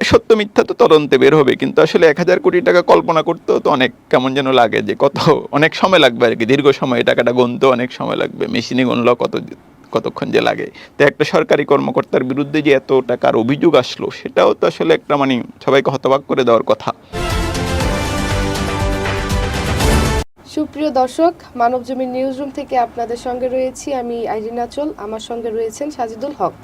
সত্য মিথ্যা তো তদন্তে বের হবে, কিন্তু আসলে ১,০০০ কোটি টাকা কল্পনা করতেও তো অনেক কেমন যেন লাগে যে অনেক সময় লাগবে আর কি, দীর্ঘ সময় টাকাটা গুনতেও অনেক সময় লাগবে, মেশিনে গুনলেও কতক্ষণ যে লাগে। তো একটা সরকারি কর্মকর্তার বিরুদ্ধে যে এত টাকার অভিযোগ আসলো, সেটাও তো আসলে একটা সবাইকে হতবাক করে দেওয়ার কথা। সুপ্রিয় দর্শক, মানবজমিন নিউজরুম থেকে আপনাদের সঙ্গে রয়েছি আমি আইরিনা চোল, আমার সঙ্গে রয়েছেন সাজিদুল হক।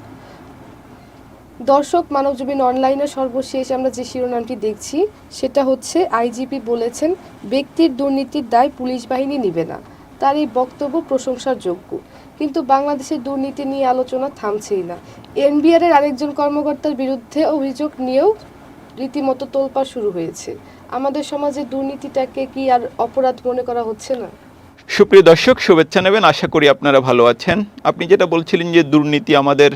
দর্শক, মানবজমিন অনলাইনে সর্বশেষ আমরা যে শিরোনামটি দেখছি সেটা হচ্ছে আইজিপি বলেছেন ব্যক্তির দুর্নীতির দায় পুলিশ বাহিনী নেবে না। তার এই বক্তব্য প্রশংসার যোগ্য, কিন্তু বাংলাদেশের দুর্নীতি নিয়ে আলোচনা থামছেই না। এনবিআর এর আরেকজন কর্মকর্তার বিরুদ্ধে অভিযোগ নিয়েও রীতিমতো তোলপাড় শুরু হয়েছে। আমাদের সমাজে দুর্নীতিটাকে কি আর অপরাধ মনে করা হচ্ছে না? সুপ্রিয় দর্শক, শুভেচ্ছা নেবেন, আশা করি আপনারা ভালো আছেন। আপনি যেটা বলছিলেন যে দুর্নীতি আমাদের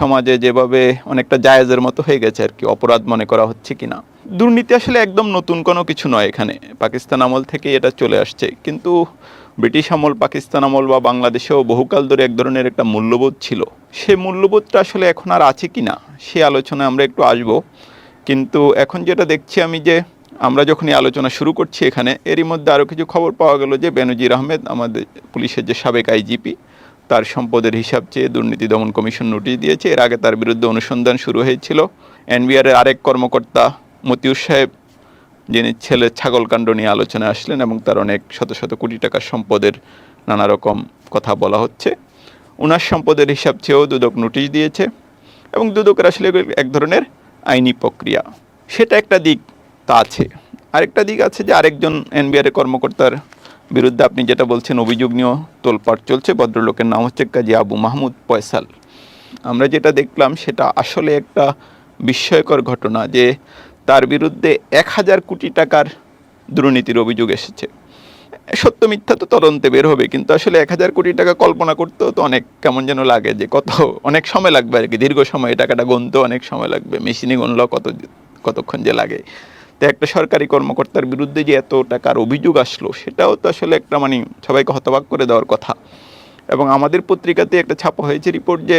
সমাজে যেভাবে অনেকটা জায়েজের মতো হয়ে গেছে আর কি, অপরাধ মনে করা হচ্ছে কিনা। দুর্নীতি আসলে একদম নতুন কোনো কিছু নয়, এখানে পাকিস্তান আমল থেকে এটা চলে আসছে, কিন্তু ব্রিটিশ আমল, পাকিস্তান আমল বা বাংলাদেশেও বহুকাল ধরে এক ধরনের একটা মূল্যবোধ ছিল। সে মূল্যবোধটা আসলে এখন আর আছে কিনা সে আলোচনায় আমরা একটু আসব। কিন্তু এখন যেটা দেখছি আমি, যে আমরা যখনই আলোচনা শুরু করছি এখানে, এরই মধ্যে আরও কিছু খবর পাওয়া গেল যে বেনজির আহমেদ, আমাদের পুলিশের যে সাবেক আইজিপি, তার সম্পদের হিসাব চেয়ে দুর্নীতি দমন কমিশন নোটিশ দিয়েছে। এর আগে তার বিরুদ্ধে অনুসন্ধান শুরু হয়েছিল। এনবিআরের আরেক কর্মকর্তা মতিউর সাহেব, যিনি ছেলের ছাগলকাণ্ড নিয়ে আলোচনায় আসলেন এবং তার অনেক শত শত কোটি টাকার সম্পদের নানা রকম কথা বলা হচ্ছে, ওনার সম্পদের হিসাব চেয়েও দুদক নোটিশ দিয়েছে। এবং দুদকের আসলে এক ধরনের আইনি প্রক্রিয়া, সেটা একটা দিক তা আছে। আরেকটা দিক আছে যে আরেকজন এনবিআর কর্মকর্তার বিরুদ্ধে আপনি যেটা বলছেন অভিযোগ নিয়েও তোলপাড় চলছে। ভদ্রলোকের নাম হচ্ছে কাজী আবু মাহমুদ ফয়সাল। আমরা যেটা দেখলাম সেটা আসলে একটা বিস্ময়কর ঘটনা, যে তার বিরুদ্ধে ১,০০০ কোটি টাকার দুর্নীতির অভিযোগ এসেছে। সত্য মিথ্যা তো তদন্তে বের হবে, কিন্তু আসলে ১,০০০ কোটি টাকা কল্পনা করতেও তো অনেক কেমন যেন লাগে যে অনেক সময় লাগবে আর কি, দীর্ঘ সময় টাকাটা গুনতেও অনেক সময় লাগবে, মেশিনে গুনলেও কতক্ষণ যে লাগে। তো একটা সরকারি কর্মকর্তার বিরুদ্ধে যে এত টাকার অভিযোগ আসলো, সেটাও তো আসলে একটা সবাইকে হতবাক করে দেওয়ার কথা। এবং আমাদের পত্রিকাতে একটা ছাপা হয়েছে রিপোর্ট যে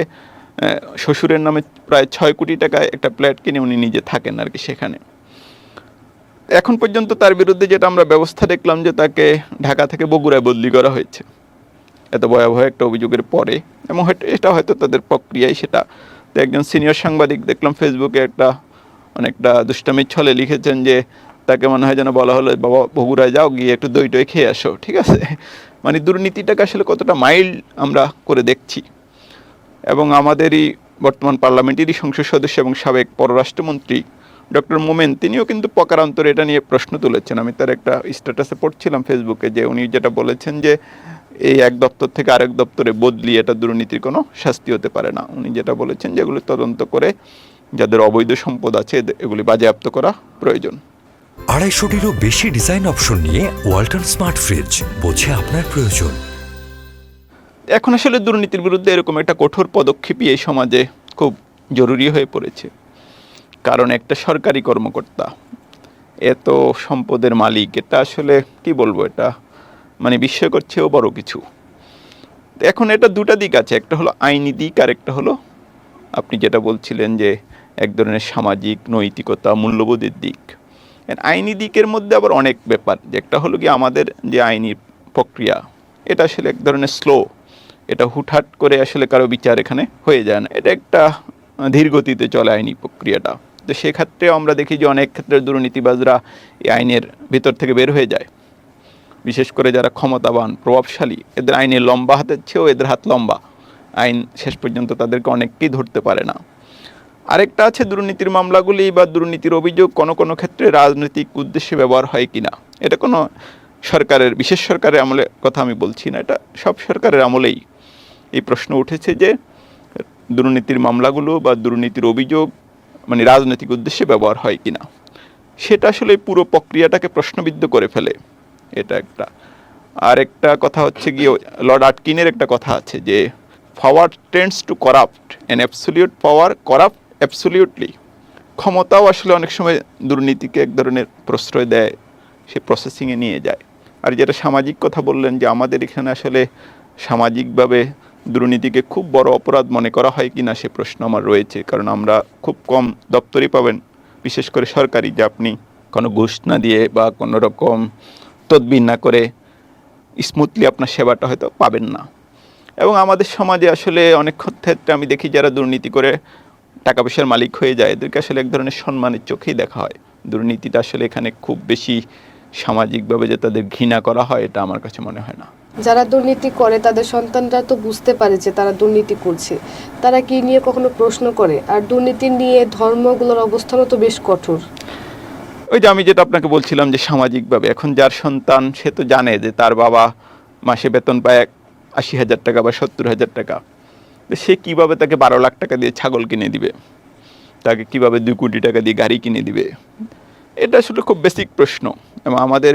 শ্বশুরের নামে প্রায় ৬ কোটি টাকায় একটা ফ্ল্যাট কিনে উনি নিজে থাকেন আর কি সেখানে। এখন পর্যন্ত তার বিরুদ্ধে যেটা আমরা ব্যবস্থা দেখলাম, যে তাকে ঢাকা থেকে বগুড়ায় বদলি করা হয়েছে এত ভয়াবহ একটা অভিযোগের পরে, এবং এটা হয়তো তাদের প্রক্রিয়াই সেটা। তো একজন সিনিয়র সাংবাদিক দেখলাম ফেসবুকে অনেকটা দুষ্টামির ছলে লিখেছেন যে তাকে মনে হয় যেন বলা হলো, বাবা বগুড়ায় যাও, গিয়ে একটু দই টই খেয়ে আসো। ঠিক আছে, দুর্নীতিটাকে আসলে কতটা মাইল্ড আমরা করে দেখছি। এবং আমাদেরই বর্তমান পার্লামেন্টেরই সংসদ সদস্য এবং সাবেক পররাষ্ট্রমন্ত্রী ডক্টর মোমেন, তিনিও কিন্তু প্রকারান্তরে এটা নিয়ে প্রশ্ন তুলেছেন। আমি তার একটা স্ট্যাটাসে পড়ছিলাম ফেসবুকে, যে উনি যেটা বলেছেন যে এই এক দপ্তর থেকে আরেক দপ্তরে বদলি, এটা দুর্নীতির কোনো শাস্তি হতে পারে না। উনি যেটা বলেছেন যে এগুলো তদন্ত করে যাদের অবৈধ সম্পদ আছে এগুলি বাজেয়াপ্ত করা প্রয়োজন। ২৫০টিরও বেশি ডিজাইন অপশন নিয়ে ওয়ালটন স্মার্ট ফ্রিজ, বোঝে আপনার প্রয়োজন। এখন আসলে দুর্নীতির বিরুদ্ধে এরকম একটা কঠোর পদক্ষেপই এই সমাজে খুব জরুরি হয়ে পড়েছে। কারণ একটা সরকারি কর্মকর্তা এত সম্পদের মালিক, এটা আসলে কি বলবো, এটা বিস্ময়কর চেয়েও বড় কিছু। এখন এটা দুটা দিক আছে, একটা হলো আইনি দিক, আর একটা হলো আপনি যেটা বলছিলেন যে এক ধরনের সামাজিক নৈতিকতা, মূল্যবোধের দিক। আইনি দিকের মধ্যে আবার অনেক ব্যাপার, যে একটা হলো কি আমাদের যে আইনি প্রক্রিয়া, এটা আসলে এক ধরনের স্লো, এটা হুটহাট করে আসলে কারো বিচার এখানে হয়ে যায় না, এটা একটা ধীর গতিতে চলে আইনি প্রক্রিয়াটা। তো সেক্ষেত্রে আমরা দেখি যে অনেক ক্ষেত্রে দুর্নীতিবাজরা এই আইনের ভিতর থেকে বের হয়ে যায়। বিশেষ করে যারা ক্ষমতাবান, প্রভাবশালী, এদের আইনের লম্বা হাতের চেয়েও এদের হাত লম্বা, আইন শেষ পর্যন্ত তাদেরকে অনেককেই ধরতে পারে না। আরেকটা আছে দুর্নীতির মামলাগুলি বা দুর্নীতির অভিযোগ কোনো কোনো ক্ষেত্রে রাজনৈতিক উদ্দেশ্যে ব্যবহার হয় কিনা। এটা কোনো সরকারের, বিশেষ সরকারের আমলের কথা আমি বলছি না, এটা সব সরকারের আমলেই এই প্রশ্ন উঠেছে যে দুর্নীতির মামলাগুলো বা দুর্নীতির অভিযোগ রাজনৈতিক উদ্দেশ্যে ব্যবহার হয় কিনা। সেটা আসলে পুরো প্রক্রিয়াটাকে প্রশ্নবিদ্ধ করে ফেলে, এটা একটা। আর একটা কথা হচ্ছে গিয়ে লর্ড আটকিনের একটা কথা আছে যে power tends to corrupt and absolute power corrupt absolutely. ক্ষমতাও আসলে অনেক সময় দুর্নীতিকে এক ধরনের প্রশ্রয় দেয়, সে প্রসেসিংয়ে নিয়ে যায়। আর যেটা সামাজিক কথা বললেন, যে আমাদের এখানে আসলে সামাজিকভাবে দুর্নীতিকে খুব বড় অপরাধ মনে করা হয় কি না, সে প্রশ্ন আমার রয়েছে। কারণ আমরা খুব কম দপ্তরই পাবেন বিশেষ করে সরকারি, যে আপনি কোনো ঘুষ না দিয়ে বা কোনো রকম তদবির না করে স্মুথলি আপনার সেবাটা হয়তো পাবেন না। এবং আমাদের সমাজে আসলে অনেক ক্ষেত্রে আমি দেখি যারা দুর্নীতি করে টাকা পয়সার মালিক হয়ে যায়, এদেরকে আসলে এক ধরনের সম্মানের চোখেই দেখা হয়। দুর্নীতিটা আসলে এখানে খুব বেশি সামাজিকভাবে যে তাদের ঘৃণা করা হয়, এটা আমার কাছে মনে হয় না। যারা দুর্নীতি করে তাদের সন্তানরা তো বুঝতে পারে যে তারা দুর্নীতি করছে, তারা কি নিয়ে কখনো প্রশ্ন করে? আর দুর্নীতি নিয়ে ধর্মগুলোর অবস্থানও তো বেশ কঠোর। ওই যে আমি যেটা আপনাকে বলছিলাম যে সামাজিকভাবে এখন যার সন্তান, সে তো জানে যে তার বাবা মাসে বেতন পায় 80,000 টাকা বা 70,000 টাকা, সে কিভাবে তাকে 12 লাখ টাকা দিয়ে ছাগল কিনে দিবে, তাকে কিভাবে 2 কোটি টাকা দিয়ে গাড়ি কিনে দিবে? এটা আসলে খুব বেসিক প্রশ্ন। এবং আমাদের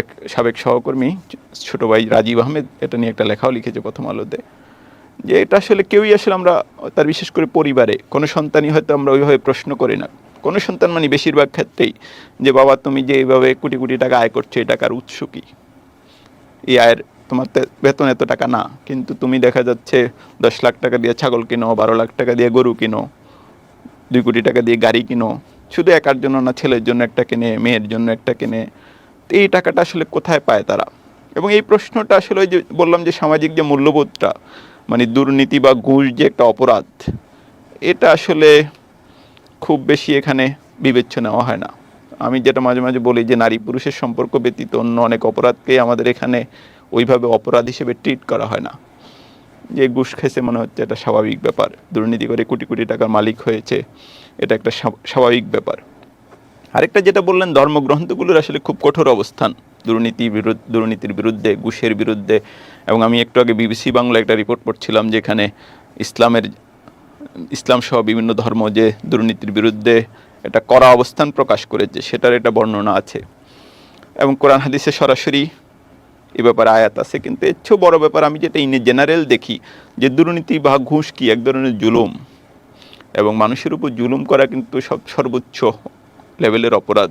এক সাবেক সহকর্মী ছোট ভাই রাজীব আহমেদ এটা নিয়ে একটা লেখাও লিখেছে প্রথম আলোতে, যে এটা আসলে কেউই আসলে আমরা তার বিশেষ করে পরিবারে কোনো সন্তানই হয়তো আমরা ওইভাবে প্রশ্ন করি না। কোনো সন্তান মানে বেশিরভাগ ক্ষেত্রেই যে বাবা তুমি যে এইভাবে কোটি কোটি টাকা আয় করছো, এই টাকার উৎস কী? এই আয়ের তোমার বেতন এত টাকা না, কিন্তু তুমি দেখা যাচ্ছে 10 লাখ টাকা দিয়ে ছাগল কিনো, 12 লাখ টাকা দিয়ে গরু কিনো, 2 কোটি টাকা দিয়ে গাড়ি কিনো, শুধু একার জন্য না, ছেলের জন্য একটা কিনে, মেয়ের জন্য একটা কিনে। তো এই টাকাটা আসলে কোথায় পায় তারা? এবং এই প্রশ্নটা আসলে ওই যে বললাম যে সামাজিক যে মূল্যবোধটা, মানে দুর্নীতি বা ঘুষ যে একটা অপরাধ, এটা আসলে খুব বেশি এখানে বিবেচ্য নেওয়া হয় না। আমি যেটা মাঝে মাঝে বলি যে নারী পুরুষের সম্পর্ক ব্যতীত অন্য অনেক অপরাধকেই আমাদের এখানে ওইভাবে অপরাধ হিসেবে ট্রিট করা হয় না। যে ঘুষ খেয়েছে মনে হচ্ছে এটা স্বাভাবিক ব্যাপার, দুর্নীতি করে কোটি কোটি টাকার মালিক হয়েছে, এটা একটা স্বাভাবিক ব্যাপার। আরেকটা যেটা বললেন, ধর্মগ্রন্থগুলোর আসলে খুব কঠোর অবস্থান দুর্নীতির বিরুদ্ধে, ঘুষের বিরুদ্ধে। এবং আমি একটু আগে বিবিসি বাংলা একটা রিপোর্ট পড়ছিলাম যেখানে ইসলাম সহ বিভিন্ন ধর্ম যে দুর্নীতির বিরুদ্ধে এটা কড়া অবস্থান প্রকাশ করেছে, সেটার এটা বর্ণনা আছে। এবং কোরআন হাদিসে সরাসরি এ ব্যাপারে আয়াত আছে। কিন্তু এর চেয়েও বড় ব্যাপার আমি যেটা ইন জেনারেল দেখি, যে দুর্নীতি বা ঘুষ কি এক ধরনের জুলুম, এবং মানুষের উপর জুলুম করা কিন্তু সর্বোচ্চ লেভেলের অপরাধ।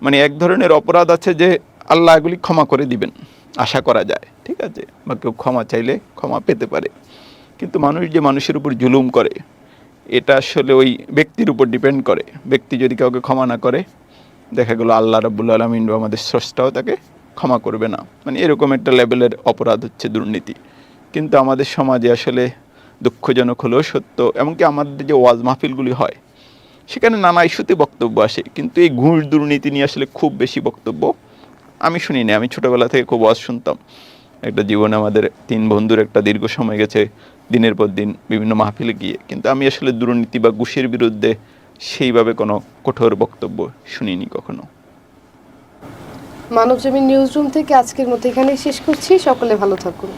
মানে এক ধরনের অপরাধ আছে যে আল্লাহ এগুলি ক্ষমা করে দিবেন, আশা করা যায়, ঠিক আছে, বা কেউ ক্ষমা চাইলে ক্ষমা পেতে পারে। কিন্তু মানুষ যে মানুষের উপর জুলুম করে, এটা আসলে ওই ব্যক্তির উপর ডিপেন্ড করে। ব্যক্তি যদি কাউকে ক্ষমা না করে, দেখা গেলো আল্লাহ রাব্বুল আলামিন বা আমাদের স্রষ্টাও তাকে ক্ষমা করবে না। মানে এরকম একটা লেভেলের অপরাধ হচ্ছে দুর্নীতি। কিন্তু আমাদের সমাজে আসলে দুঃখজনক হলেও সত্য, এমনকি আমাদের যে ওয়াজ মাহফিলগুলি হয় সেখানে নানা ইস্যুতে বক্তব্য আসে, কিন্তু এই ঘুষ দুর্নীতি নিয়ে আসলে খুব বেশি বক্তব্য আমি শুনি না। আমি ছোটোবেলা থেকে খুব ওয়াজ শুনতাম। একটা জীবনে আমাদের 3 বন্ধুর একটা দীর্ঘ সময় গেছে দিনের পর দিন বিভিন্ন মাহফিলে গিয়ে, কিন্তু আমি আসলে দুর্নীতি বা ঘুষের বিরুদ্ধে সেইভাবে কোনো কঠোর বক্তব্য শুনিনি কখনো। মানবজমিন নিউজরুম থেকে আজকের মতো এখানেই শেষ করছি। সকলে ভালো থাকুন।